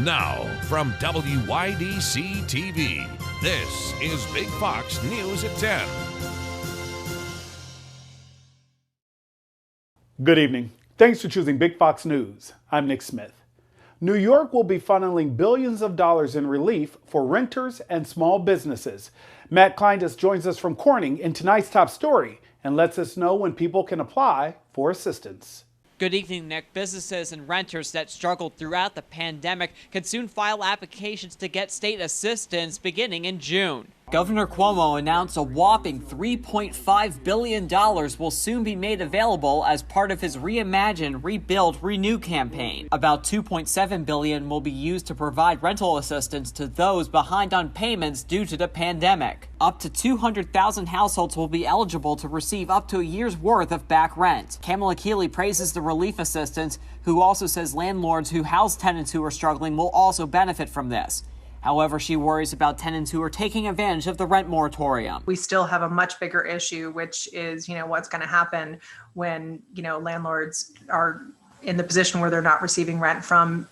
Now, from WYDC TV, this is Big Fox News at 10. Good evening. Thanks for choosing Big Fox News. I'm Nick Smith. New York will be funneling billions of dollars in relief for renters and small businesses. Matt Kleindus joins us from Corning in tonight's top story and lets us know when people can apply for assistance. Good evening, Nick. Businesses and renters that struggled throughout the pandemic can soon file applications to get state assistance beginning in June. Governor Cuomo announced a whopping $3.5 billion will soon be made available as part of his Reimagine, Rebuild, Renew campaign. About $2.7 billion will be used to provide rental assistance to those behind on payments due to the pandemic. Up to 200,000 households will be eligible to receive up to a year's worth of back rent. Kamala Keeley praises the relief assistance, who also says landlords who house tenants who are struggling will also benefit from this. However, she worries about tenants who are taking advantage of the rent moratorium. We still have a much bigger issue, which is, what's going to happen when, landlords are in the position where they're not receiving rent from,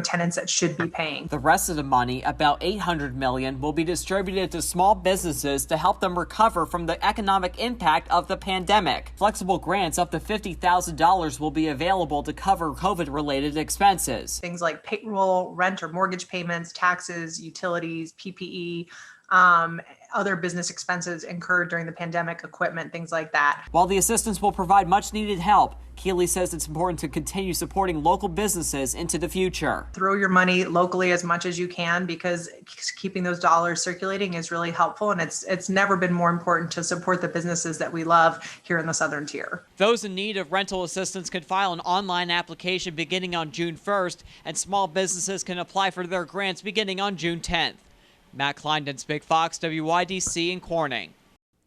tenants that should be paying. The rest of the money, about $800 million, will be distributed to small businesses to help them recover from the economic impact of the pandemic. Flexible grants up to $50,000 will be available to cover COVID-related expenses. Things like payroll, rent or mortgage payments, taxes, utilities, PPE, other business expenses incurred during the pandemic, equipment, things like that. While the assistance will provide much needed help, Keeley says it's important to continue supporting local businesses into the future. Throw your money locally as much as you can, because keeping those dollars circulating is really helpful, and it's never been more important to support the businesses that we love here in the Southern Tier. Those in need of rental assistance can file an online application beginning on June 1st, and small businesses can apply for their grants beginning on June 10th. Matt Kleindus, Big Fox, WYDC in Corning.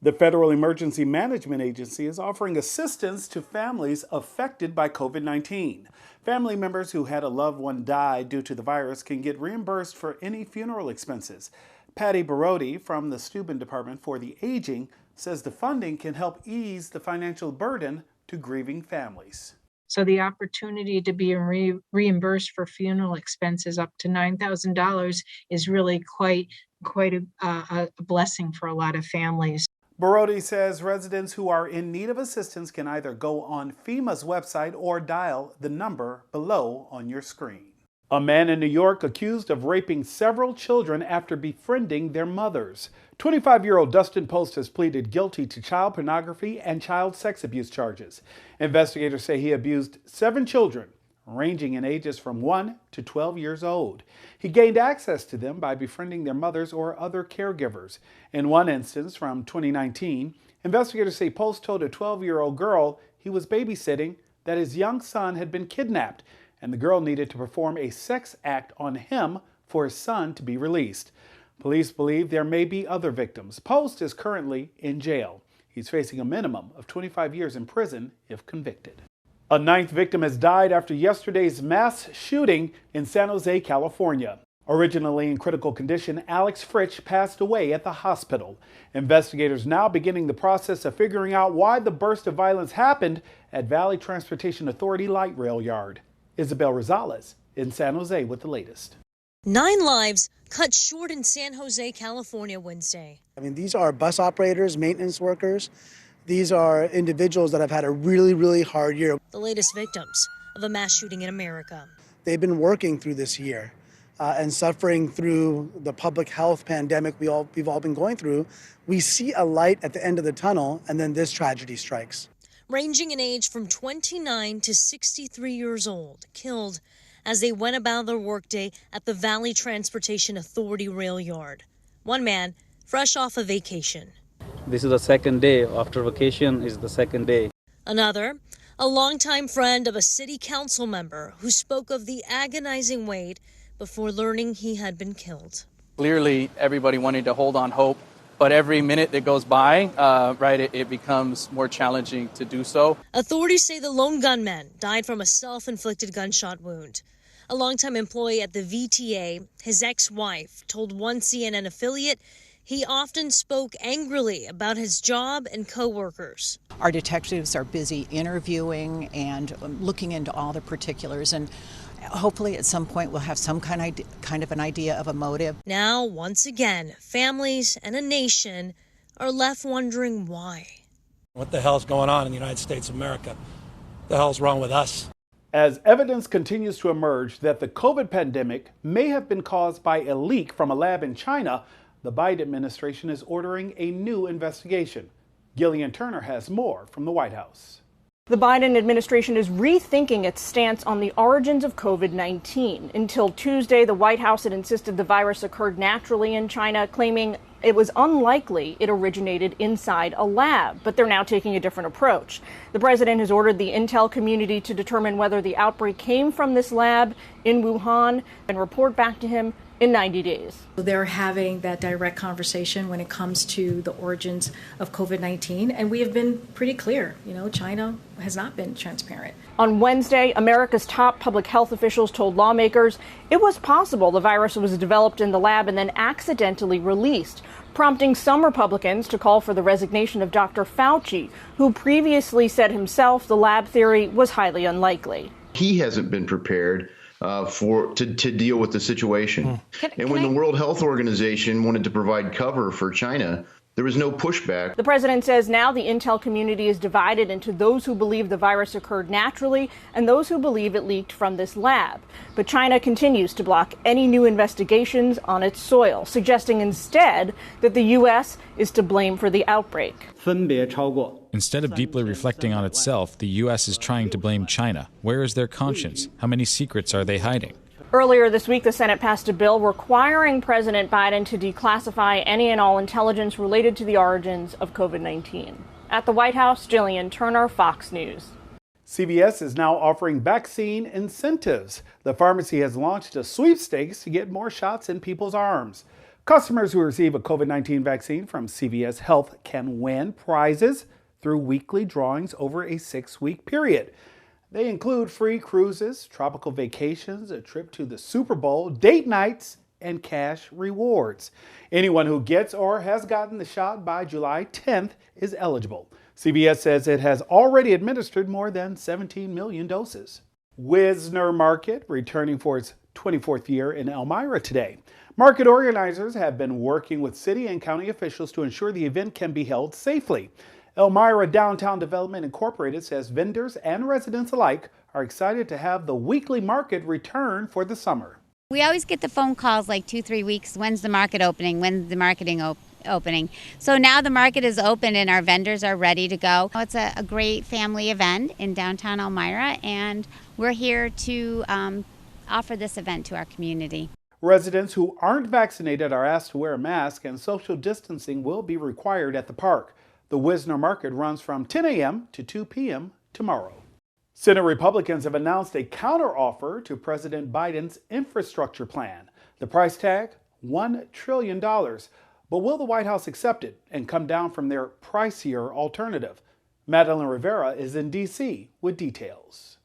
The Federal Emergency Management Agency is offering assistance to families affected by COVID-19. Family members who had a loved one die due to the virus can get reimbursed for any funeral expenses. Patty Barodi from the Steuben Department for the Aging says the funding can help ease the financial burden to grieving families. So the opportunity to be reimbursed for funeral expenses up to $9,000 is really quite a blessing for a lot of families. Barodi says residents who are in need of assistance can either go on FEMA's website or dial the number below on your screen. A man in New York accused of raping several children after befriending their mothers. 25-year-old Dustin Post has pleaded guilty to child pornography and child sex abuse charges. Investigators say he abused 7 children, ranging in ages from 1 to 12 years old. He gained access to them by befriending their mothers or other caregivers. In one instance from 2019, investigators say Post told a 12-year-old girl he was babysitting that his young son had been kidnapped, and the girl needed to perform a sex act on him for his son to be released. Police believe there may be other victims. Post is currently in jail. He's facing a minimum of 25 years in prison if convicted. A 9th victim has died after yesterday's mass shooting in San Jose, California. Originally in critical condition, Alex Fritsch passed away at the hospital. Investigators now beginning the process of figuring out why the burst of violence happened at Valley Transportation Authority light rail yard. Isabel Rosales in San Jose with the latest. 9 lives cut short in San Jose, California Wednesday. These are bus operators, maintenance workers. These are individuals that have had a really, really hard year. The latest victims of a mass shooting in America. They've been working through this year and suffering through the public health pandemic we've all been going through. We see a light at the end of the tunnel, and then this tragedy strikes. Ranging in age from 29 to 63 years old, killed as they went about their workday at the Valley Transportation Authority rail yard. One man fresh off a vacation. This is the second day. After vacation is the second day. Another, a longtime friend of a city council member who spoke of the agonizing wait before learning he had been killed. Clearly, everybody wanted to hold on hope, but every minute that goes by, it becomes more challenging to do so. Authorities say the lone gunman died from a self-inflicted gunshot wound. A longtime employee at the VTA, his ex-wife, told one CNN affiliate he often spoke angrily about his job and coworkers. Our detectives are busy interviewing and looking into all the particulars, and Hopefully at some point we'll have some kind of an idea of a motive. Now, once again, families and a nation are left wondering why. What the hell's going on in the United States of America? The hell's wrong with us? As evidence continues to emerge that the COVID pandemic may have been caused by a leak from a lab in China, the Biden administration is ordering a new investigation. Gillian Turner has more from the White House. The Biden administration is rethinking its stance on the origins of COVID-19. Until Tuesday, the White House had insisted the virus occurred naturally in China, claiming it was unlikely it originated inside a lab, but they're now taking a different approach. The president has ordered the intel community to determine whether the outbreak came from this lab in Wuhan and report back to him in 90 days. They're having that direct conversation when it comes to the origins of COVID-19, and we have been pretty clear. China has not been transparent. On Wednesday, America's top public health officials told lawmakers it was possible the virus was developed in the lab and then accidentally released, prompting some Republicans to call for the resignation of Dr. Fauci, who previously said himself the lab theory was highly unlikely. He hasn't been prepared to deal with the situation. When the World Health Organization wanted to provide cover for China, there was no pushback. The president says now the intel community is divided into those who believe the virus occurred naturally and those who believe it leaked from this lab. But China continues to block any new investigations on its soil, suggesting instead that the U.S. is to blame for the outbreak. Instead of deeply reflecting on itself, the U.S. is trying to blame China. Where is their conscience? How many secrets are they hiding? Earlier this week, the Senate passed a bill requiring President Biden to declassify any and all intelligence related to the origins of COVID-19. At the White House, Gillian Turner, Fox News. CVS is now offering vaccine incentives. The pharmacy has launched a sweepstakes to get more shots in people's arms. Customers who receive a COVID-19 vaccine from CVS Health can win prizes through weekly drawings over a 6-week period. They include free cruises, tropical vacations, a trip to the Super Bowl, date nights, and cash rewards. Anyone who gets or has gotten the shot by July 10th is eligible. CVS says it has already administered more than 17 million doses. Wisner Market returning for its 24th year in Elmira today. Market organizers have been working with city and county officials to ensure the event can be held safely. Elmira Downtown Development Incorporated says vendors and residents alike are excited to have the weekly market return for the summer. We always get the phone calls like 2-3 weeks. When's the market opening? When's the marketing opening? So now the market is open and our vendors are ready to go. It's a great family event in downtown Elmira, and we're here to offer this event to our community. Residents who aren't vaccinated are asked to wear a mask, and social distancing will be required at the park. The Wisner Market runs from 10 a.m. to 2 p.m. tomorrow. Senate Republicans have announced a counteroffer to President Biden's infrastructure plan. The price tag, $1 trillion. But will the White House accept it and come down from their pricier alternative? Madeline Rivera is in D.C. with details.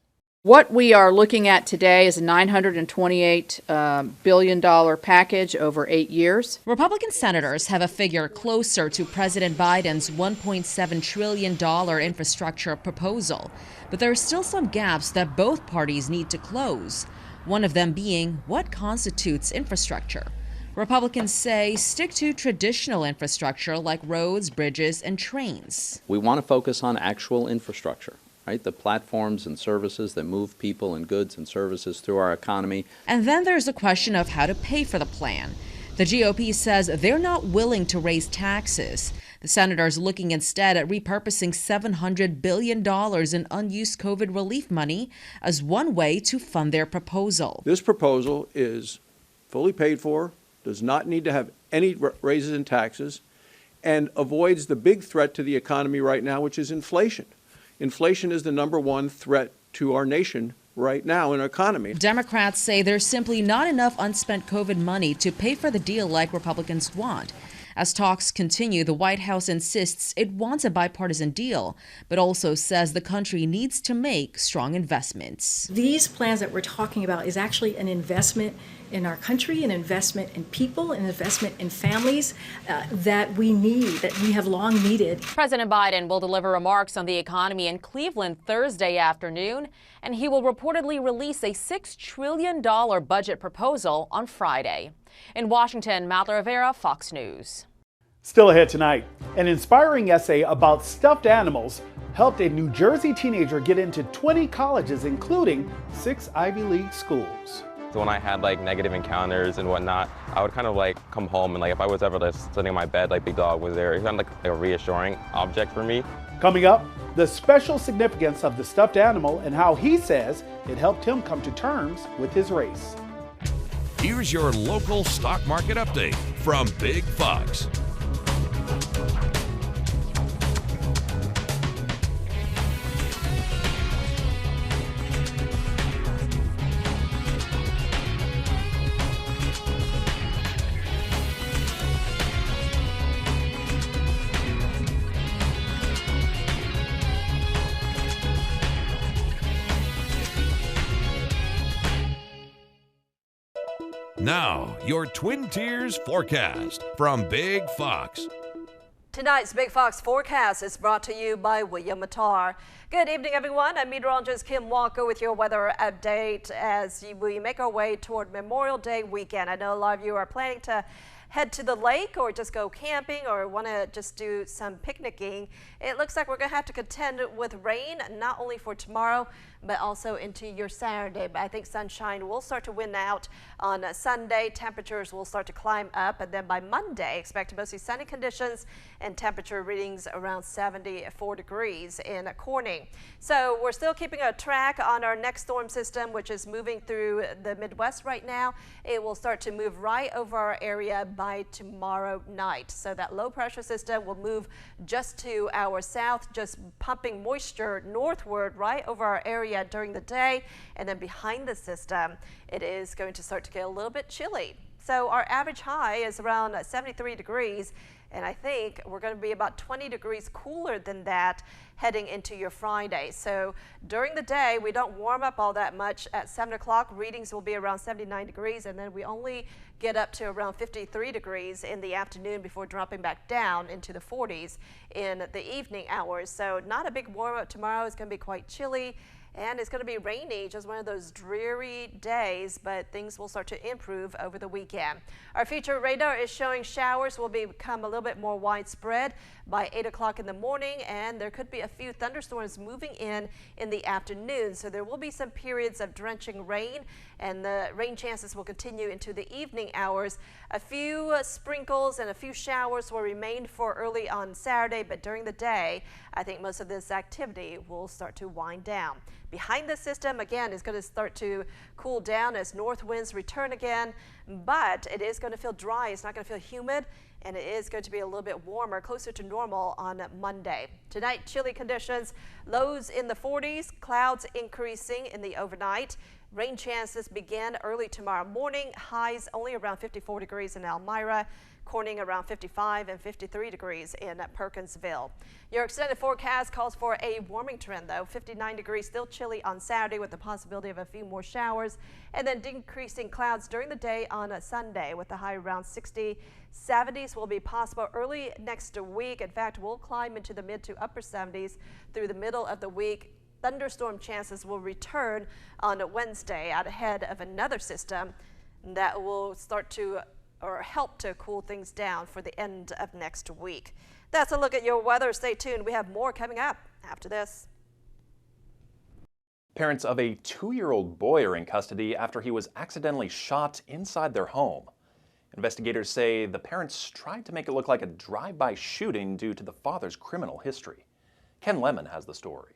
What we are looking at today is a $928 billion package over 8 years. Republican senators have a figure closer to President Biden's $1.7 trillion infrastructure proposal. But there are still some gaps that both parties need to close. One of them being what constitutes infrastructure. Republicans say stick to traditional infrastructure like roads, bridges, and trains. We want to focus on actual infrastructure. Right, the platforms and services that move people and goods and services through our economy. And then there's the question of how to pay for the plan. The GOP says they're not willing to raise taxes. The senators looking instead at repurposing $700 billion in unused COVID relief money as one way to fund their proposal. This proposal is fully paid for, does not need to have any raises in taxes, and avoids the big threat to the economy right now, which is inflation. Inflation is the number one threat to our nation right now in our economy. Democrats say there's simply not enough unspent COVID money to pay for the deal like Republicans want. As talks continue, the White House insists it wants a bipartisan deal, but also says the country needs to make strong investments. These plans that we're talking about is actually an investment in our country, an investment in people, an investment in families that we need, that we have long needed. President Biden will deliver remarks on the economy in Cleveland Thursday afternoon, and he will reportedly release a $6 trillion budget proposal on Friday. In Washington, Matt Rivera, Fox News. Still ahead tonight, an inspiring essay about stuffed animals helped a New Jersey teenager get into 20 colleges, including 6 Ivy League schools. So when I had like negative encounters and whatnot, I would kind of like come home and like if I was ever just sitting in my bed, like Big Dog was there, it was kind of like a reassuring object for me. Coming up, the special significance of the stuffed animal and how he says it helped him come to terms with his race. Here's your local stock market update from Big Fox. Now, your Twin Tiers forecast from Big Fox. Tonight's Big Fox forecast is brought to you by William Mattar. Good evening, everyone. I'm meteorologist Kim Walker with your weather update as we make our way toward Memorial Day weekend. I know a lot of you are planning to head to the lake or just go camping or want to just do some picnicking. It looks like we're going to have to contend with rain, not only for tomorrow, but also into your Saturday. But I think sunshine will start to win out on Sunday. Temperatures will start to climb up, and then by Monday, expect mostly sunny conditions and temperature readings around 74 degrees in Corning. So we're still keeping a track on our next storm system, which is moving through the Midwest right now. It will start to move right over our area by tomorrow night. So that low pressure system will move just to our south, just pumping moisture northward right over our area during the day, and then behind the system it is going to start to get a little bit chilly. So our average high is around 73 degrees, and I think we're going to be about 20 degrees cooler than that heading into your Friday. So during the day we don't warm up all that much. At 7 o'clock readings will be around 79 degrees, and then we only get up to around 53 degrees in the afternoon before dropping back down into the 40s in the evening hours. So not a big warm up tomorrow. It's going to be quite chilly. And it's going to be rainy, just one of those dreary days, but things will start to improve over the weekend. Our future radar is showing showers will become a little bit more widespread by 8 o'clock in the morning, and there could be a few thunderstorms moving in the afternoon. So there will be some periods of drenching rain, and the rain chances will continue into the evening hours. A few sprinkles and a few showers will remain for early on Saturday, but during the day, I think most of this activity will start to wind down. Behind the system, again, is going to start to cool down as north winds return again, but it is going to feel dry. It's not going to feel humid, and it is going to be a little bit warmer, closer to normal on Monday. Tonight, chilly conditions, lows in the 40s, clouds increasing in the overnight. Rain chances begin early tomorrow morning, highs only around 54 degrees in Elmira. Corning around 55 and 53 degrees in Perkinsville. Your extended forecast calls for a warming trend, though. 59 degrees, still chilly on Saturday with the possibility of a few more showers, and then decreasing clouds during the day on a Sunday with a high around 60. 70s will be possible early next week. In fact, we'll climb into the mid to upper 70s through the middle of the week. Thunderstorm chances will return on Wednesday out ahead of another system that will start to or help to cool things down for the end of next week. That's a look at your weather. Stay tuned. We have more coming up after this. Parents of a 2-year-old boy are in custody after he was accidentally shot inside their home. Investigators say the parents tried to make it look like a drive-by shooting due to the father's criminal history. Ken Lemon has the story.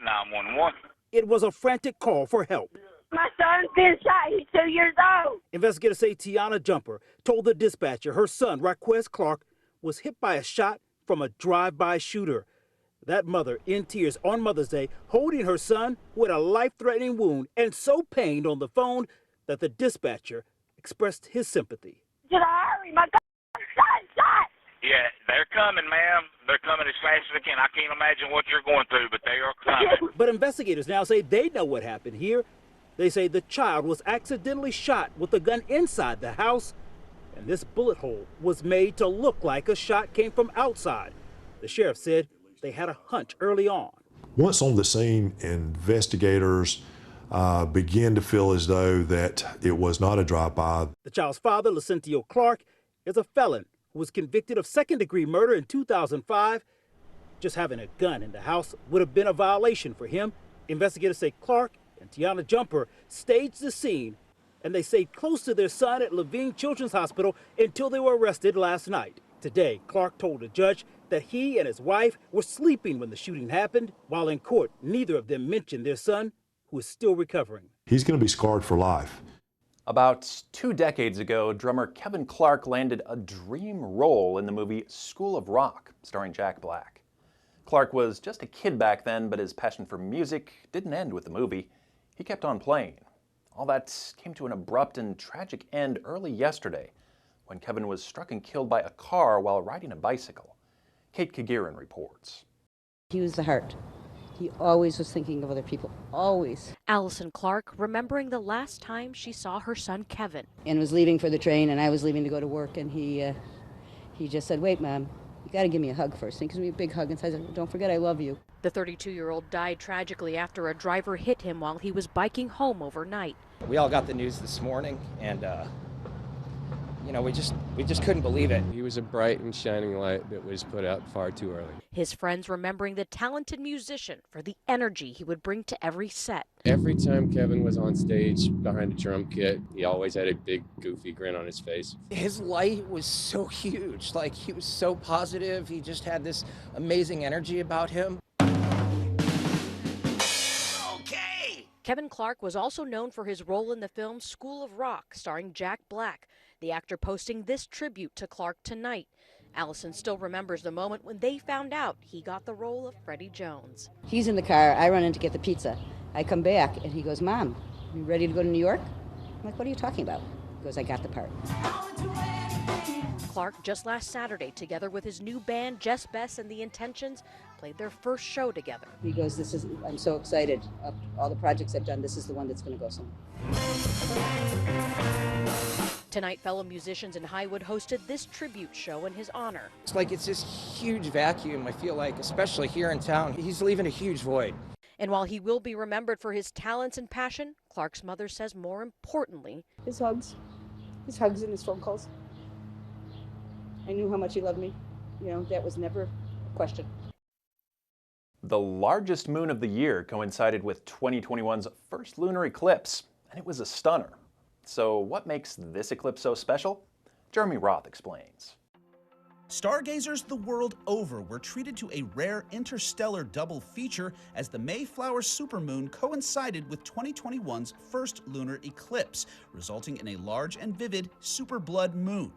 911. It was a frantic call for help. My son's been shot. He's 2 years old. Investigators say Tiana Jumper told the dispatcher her son, Raquez Clark, was hit by a shot from a drive-by shooter. That mother in tears on Mother's Day, holding her son with a life-threatening wound and so pained on the phone that the dispatcher expressed his sympathy. Should I hurry? My son's shot. Yeah, they're coming, ma'am. They're coming as fast as they can. I can't imagine what you're going through, but they are coming. But investigators now say they know what happened here. They say the child was accidentally shot with a gun inside the house, and this bullet hole was made to look like a shot came from outside. The sheriff said they had a hunch early on. Once on the scene, investigators began to feel as though that it was not a drive-by. The child's father, Lucentio Clark, is a felon who was convicted of second-degree murder in 2005. Just having a gun in the house would have been a violation for him. Investigators say Clark and Tiana Jumper staged the scene, and they stayed close to their son at Levine Children's Hospital until they were arrested last night. Today, Clark told a judge that he and his wife were sleeping when the shooting happened. While in court, neither of them mentioned their son, who is still recovering. He's going to be scarred for life. About 2 decades ago, drummer Kevin Clark landed a dream role in the movie School of Rock, starring Jack Black. Clark was just a kid back then, but his passion for music didn't end with the movie. He kept on playing. All that came to an abrupt and tragic end early yesterday, when Kevin was struck and killed by a car while riding a bicycle. Kate Kagirin reports. He was the heart. He always was thinking of other people, always. Allison Clark remembering the last time she saw her son Kevin. And was leaving for the train, and I was leaving to go to work, and he just said, "Wait, Mom, you got to give me a hug first." And he gives me a big hug and says, "Don't forget I love you." The 32-year-old died tragically after a driver hit him while he was biking home overnight. We all got the news this morning, and we just couldn't believe it. He was a bright and shining light that was put out far too early. His friends remembering the talented musician for the energy he would bring to every set. Every time Kevin was on stage behind a drum kit, he always had a big, goofy grin on his face. His light was so huge. Like, he was so positive. He just had this amazing energy about him. Kevin Clark was also known for his role in the film School of Rock, starring Jack Black, the actor posting this tribute to Clark tonight. Allison still remembers the moment when they found out he got the role of Freddie Jones. He's in the car. I run in to get the pizza. I come back, and he goes, "Mom, you ready to go to New York?" I'm like, "What are you talking about?" He goes, "I got the part." Clark, just last Saturday, together with his new band, Jess Bess and the Intentions, played their first show together. He goes, I'm so excited. Of all the projects I've done, this is the one that's going to go somewhere. Tonight, fellow musicians in Highwood hosted this tribute show in his honor. It's like it's this huge vacuum, I feel like, especially here in town. He's leaving a huge void. And while he will be remembered for his talents and passion, Clark's mother says more importantly, his hugs and his phone calls. I knew how much he loved me. That was never a question. The largest moon of the year coincided with 2021's first lunar eclipse, and it was a stunner. So what makes this eclipse so special? Jeremy Roth explains. Stargazers the world over were treated to a rare interstellar double feature as the Mayflower supermoon coincided with 2021's first lunar eclipse, resulting in a large and vivid superblood moon.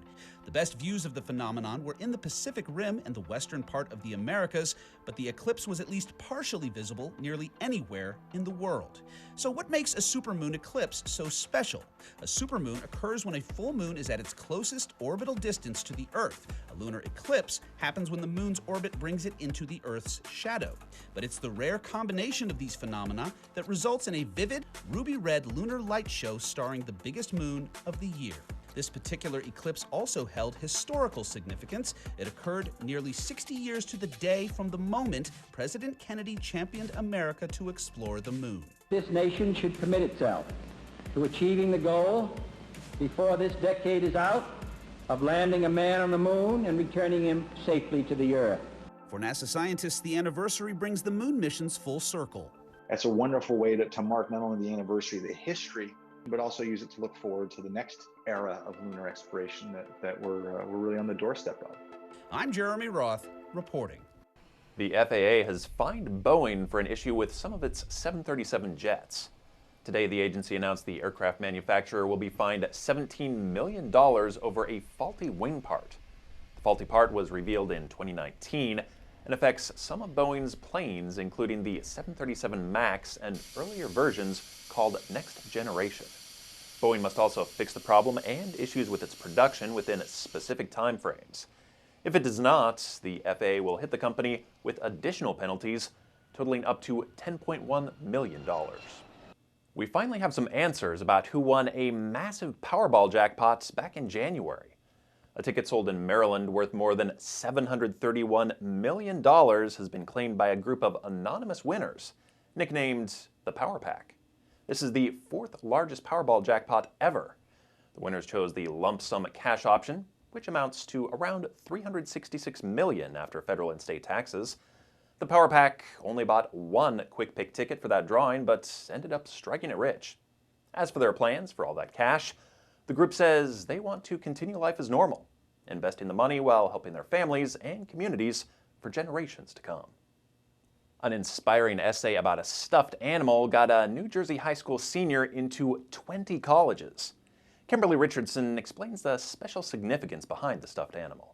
The best views of the phenomenon were in the Pacific Rim and the western part of the Americas, but the eclipse was at least partially visible nearly anywhere in the world. So what makes a supermoon eclipse so special? A supermoon occurs when a full moon is at its closest orbital distance to the Earth. A lunar eclipse happens when the moon's orbit brings it into the Earth's shadow. But it's the rare combination of these phenomena that results in a vivid, ruby-red lunar light show starring the biggest moon of the year. This particular eclipse also held historical significance. It occurred nearly 60 years to the day from the moment President Kennedy championed America to explore the moon. This nation should commit itself to achieving the goal, before this decade is out, of landing a man on the moon and returning him safely to the Earth. For NASA scientists, the anniversary brings the moon missions full circle. That's a wonderful way to mark not only the anniversary, the history, but also use it to look forward to the next era of lunar exploration that we're really on the doorstep of. I'm Jeremy Roth, reporting. The FAA has fined Boeing for an issue with some of its 737 jets. Today, the agency announced the aircraft manufacturer will be fined $17 million over a faulty wing part. The faulty part was revealed in 2019 and affects some of Boeing's planes, including the 737 MAX and earlier versions called Next Generation. Boeing must also fix the problem and issues with its production within specific time frames. If it does not, the FAA will hit the company with additional penalties totaling up to $10.1 million. We finally have some answers about who won a massive Powerball jackpot back in January. A ticket sold in Maryland worth more than $731 million has been claimed by a group of anonymous winners, nicknamed the Power Pack. This is the fourth largest Powerball jackpot ever. The winners chose the lump sum cash option, which amounts to around $366 million after federal and state taxes. The Power Pack only bought one quick pick ticket for that drawing, but ended up striking it rich. As for their plans for all that cash, the group says they want to continue life as normal, investing the money while helping their families and communities for generations to come. An inspiring essay about a stuffed animal got a New Jersey high school senior into 20 colleges. Kimberly Richardson explains the special significance behind the stuffed animal.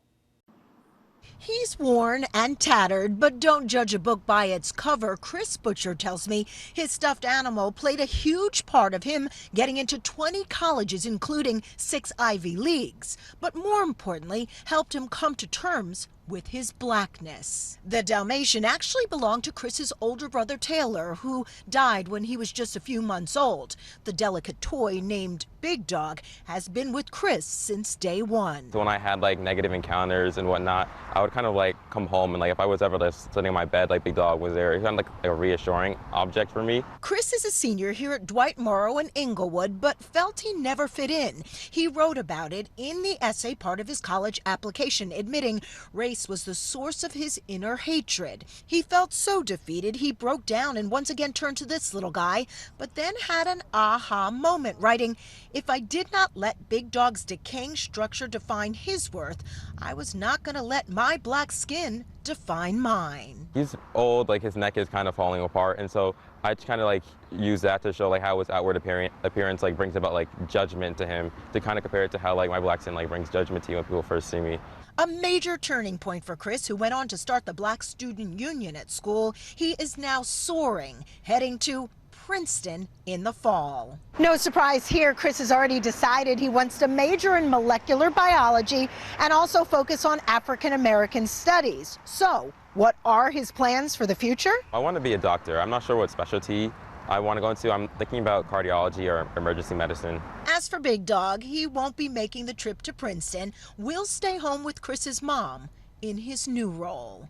He's worn and tattered, but don't judge a book by its cover. Chris Butcher tells me his stuffed animal played a huge part of him getting into 20 colleges, including 6 Ivy Leagues, but more importantly, helped him come to terms with his blackness. The Dalmatian actually belonged to Chris's older brother Taylor, who died when he was just a few months old. The delicate toy named Big Dog has been with Chris since day one. So when I had like negative encounters and whatnot, I would kind of like come home and like if I was ever just sitting in my bed, like Big Dog was there. It was kind of like a reassuring object for me. Chris is a senior here at Dwight Morrow in Inglewood, but felt he never fit in. He wrote about it in the essay part of his college application, admitting race was the source of his inner hatred. He felt so defeated he broke down and once again turned to this little guy, but then had an aha moment, writing, "If I did not let Big Dog's decaying structure define his worth, I was not going to let my black skin define mine." He's old, like his neck is kind of falling apart, and so I kind of like use that to show like how his outward appearance like brings about like judgment to him, to kind of compare it to how like my black skin like brings judgment to you when people first see me. A major turning point for Chris, who went on to start the Black Student Union at school. He is now soaring, heading to Princeton in the fall. No surprise here, Chris has already decided he wants to major in molecular biology and also focus on African American studies. So, what are his plans for the future? I want to be a doctor. I'm not sure what specialty I want to go into. I'm thinking about cardiology or emergency medicine. As for Big Dog, he won't be making the trip to Princeton. We'll stay home with Chris's mom in his new role.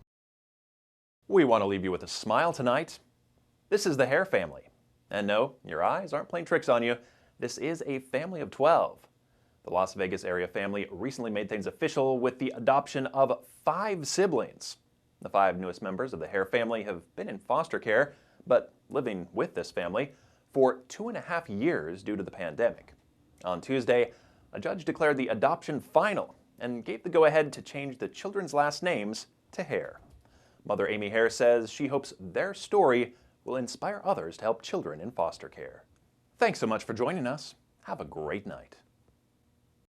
We want to leave you with a smile tonight. This is the Hare family. And no, your eyes aren't playing tricks on you. This is a family of 12. The Las Vegas area family recently made things official with the adoption of 5 siblings. The 5 newest members of the Hare family have been in foster care, but living with this family for 2.5 years due to the pandemic. On Tuesday, a judge declared the adoption final and gave the go-ahead to change the children's last names to Hare. Mother Amy Hare says she hopes their story will inspire others to help children in foster care. Thanks so much for joining us. Have a great night.